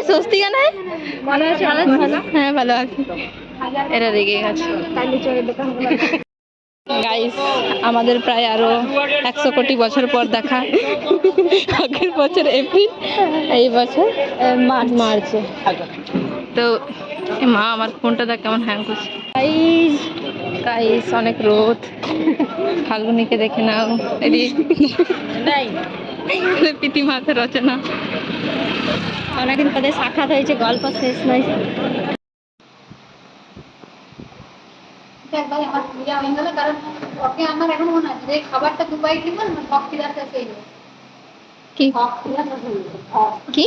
স্বস্তিকা নাই ভালো আছে? হ্যাঁ ভালো আছি। এরা রেগে গেছে। গাইস আমাদের প্রায় আরো 100 কোটি বছর পর দেখা। আগের বছর এপ্রিল, এই বছর মার্চে। তো মা আমার ফোনটা দেখ কেমন হ্যাং করছে। গাইস অনেক রোদ। ফাল্গুনিকে দেখে নাও। প্রীতি মাথা রচনা অনেকদিন পরে সাক্ষাৎ হয়েছে, গল্প শেষ নয়। কারণ ওকে আমার এখন মনে আছে যে খাবারটা দুবাই দিব না ভক্তিদাসটা সেই কি কি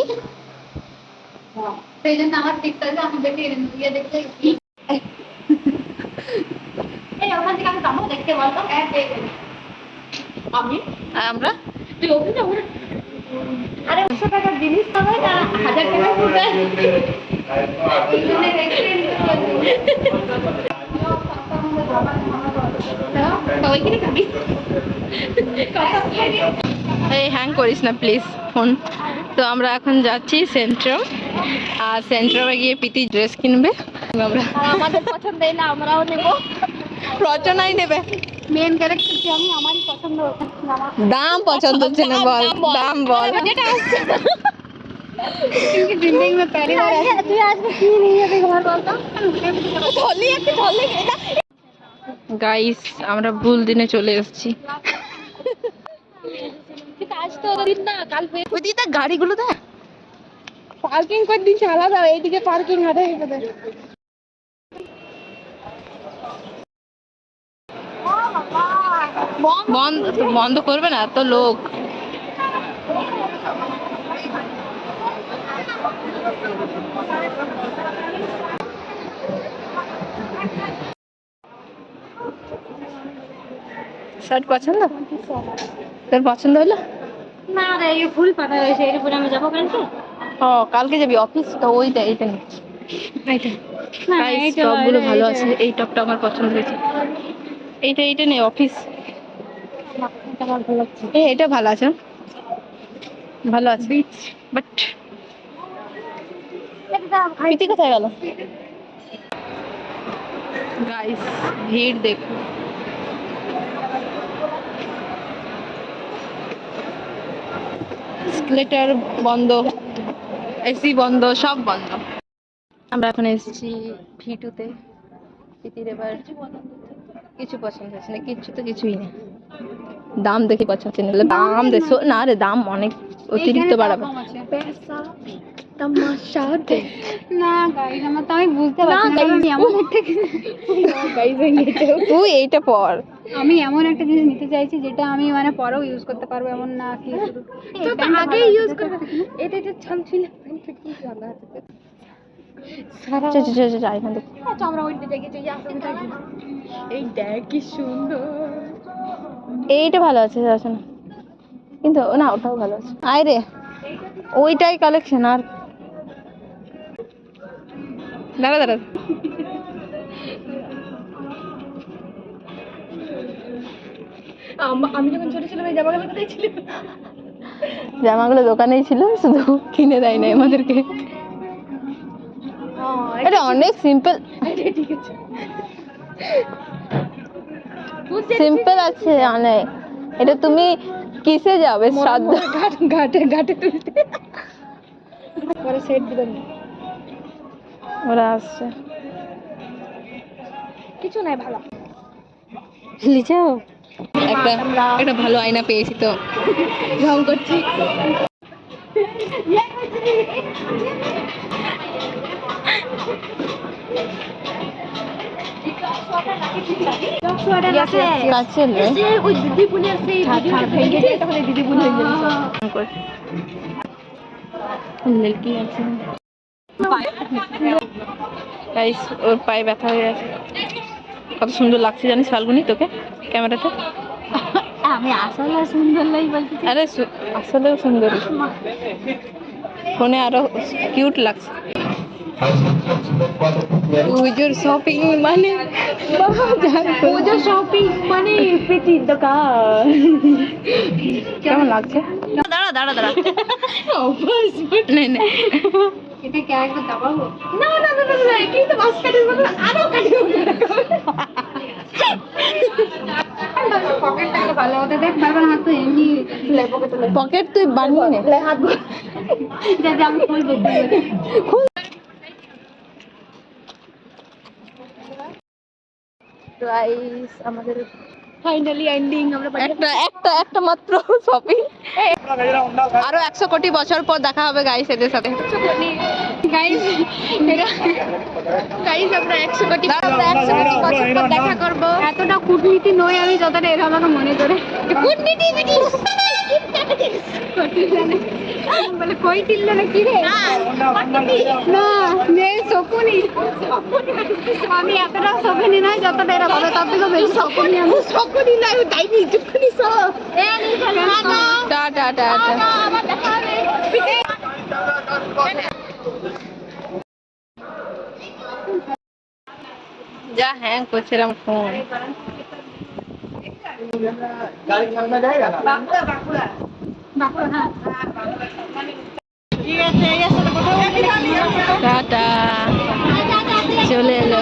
সেই জন্য আমার ঠিক আছে আমি দেখে ইয়ে দেখতে এই ওখান থেকে আমি কামো দেখতে বলতো আমি আমরা তুই ওখানে ওখানে আরে 100 টাকার জিনিস পাবে না 1000 টাকা পড়বে এইখানে দেখতে এই হ্যাং করিস না প্লিজ ফোন। তো আমরা এখন যাচ্ছি সেন্ট্রাম, আর সেন্ট্রামে গিয়ে প্রীতি ড্রেস কিনবে। আমরা আমাদের পছন্দ না আমরাও নেব। রচনাই নেবে। মেন ক্যারেক্টার কি আমি আমারই পছন্দ দাম পছন্দ হচ্ছে না বল, দাম বল। क्योंकि जिंदगी में पहली बार तू आज में की नहीं है घर बोलता ढोली एक ढोली গাইস আমরা ভুল দিনে চলে এসেছি। আজ তো দিন না কাল ওই দিকে গাড়িগুলো দেখ, পার্কিং করে দিন আলাদা, এইদিকে পার্কিং হাতে হেঁটে বন্ধ বন্ধ করবে না এত লোক। শার্ট পছন্দ? তোর পছন্দ হলো? না রে এই ফুল পাতা রয়েছে এর উপরে আমি যাবো কালকে। ও কালকে যাবি অফিস? তো ওইটা এইটা নিচ্ছি। এইটা না এই টপগুলো ভালো আছে। এই টপটা আমার পছন্দ হয়েছে। এইটা এইটা নেই অফিস। এটা আমার ভালো লাগছে। এটা ভালো আছে, ভালো আছে বাট প্রীতি কোথায় গেল? গাইস ভিড় দেখো। স্কেলেটর বন্ধ, এসি বন্ধ, সব বন্ধ। আমরা এখন এসেছি ভিটুতে। প্রীতির এবার কিছু পছন্দ হচ্ছে না, কিচ্ছু তো কিছুই না। দাম দেখে পছন্দ হচ্ছে না, দাম দেখো না রে, দাম অনেক অতিরিক্ত বাড়াবে। না গাইস আমার তো আমি বুঝতে পারছি না আমি এমন একটা তুই এইটা পর। আমি এমন একটা জিনিস নিতে চাইছি যেটা আমি মানে পরেও ইউজ করতে পারবো, এমন না কি তো আগে ইউজ করতে এটা এটা ছাল ছিল সারা এখান থেকে আচ্ছা আমরা ওই দিকে গেছি এই দেখ কি সুন্দর। এইটা ভালো আছে রচনা, কিন্তু না ওটাও ভালো আছে। আয় রে ওইটাই কালেকশন। আর দাঁড়া দাঁড়া, আমি যখন ছোট ছিলাম এই জামাগুলো কোথায় ছিল? জামাগুলো দোকানেই ছিল, শুধু কিনে দেয় না আমাদেরকে। এটা অনেক সিম্পল, ঠিক আছে সিম্পল আছে অনেক। এটা তুমি কিসে যাবে? শ্রাদ্ধ ঘাটে ঘাটে তুলতে পরে সেট দিবেন। ওরা আসছে, কিছু নাই ভালো লিচাও একটা একটা ভালো আয়না পেয়েছি তো রং করছি। ওর পায়ে ব্যথা হয়ে আছে। কত সুন্দর লাগছে জানিস ফাল্গুনি তোকে ক্যামেরাতে? আমি আসলে সুন্দর লাগি বলছি। আরে আসলেও সুন্দর, ফোনে আরো কিউট লাগছে। পুজোর শপিং মানে পুজোর শপিং মানে প্রীতির দোকান। কেমন লাগছে? দাঁড়া দাঁড়া দাঁড়া नहीं नहीं এটা क्या একটু দাবাবো না না না না একই তো মাছ কাটির মতো আরো কাটি পকেটটাকে ভালো হতে দেখ বারবার হাত তো এমনি পকেট তুই বানিয়ে নে হাত যা যা আমি খুলবো গাইস আমাদের ফাইনালি এন্ডিং আমরা একটা একটা একটা মাত্র শপিং আরো 100 কোটি বছর পর দেখা হবে গাইস এদের সাথে গাইস এটা গাইস আমরা 100 কোটি বছর পর দেখা করব এতটা কূটনীতি নয় আমি যতটা এরা আমাকে মনে করে কূটনীতি বিটি বলে কই টিল্লা না কি রে না নে শকুনি আমি এতটা শকুনি নয় যতটা এরা বলে তার থেকে বেশি শকুনি আমি সকলি না ডাইনি যুক্তি সব এ নি চলো টাটা টাটা আবার দেখা হবে যা হ্যাং করছে এরকম ফোন বাঁকুড়া হ্যাঁ টাটা চলে এলো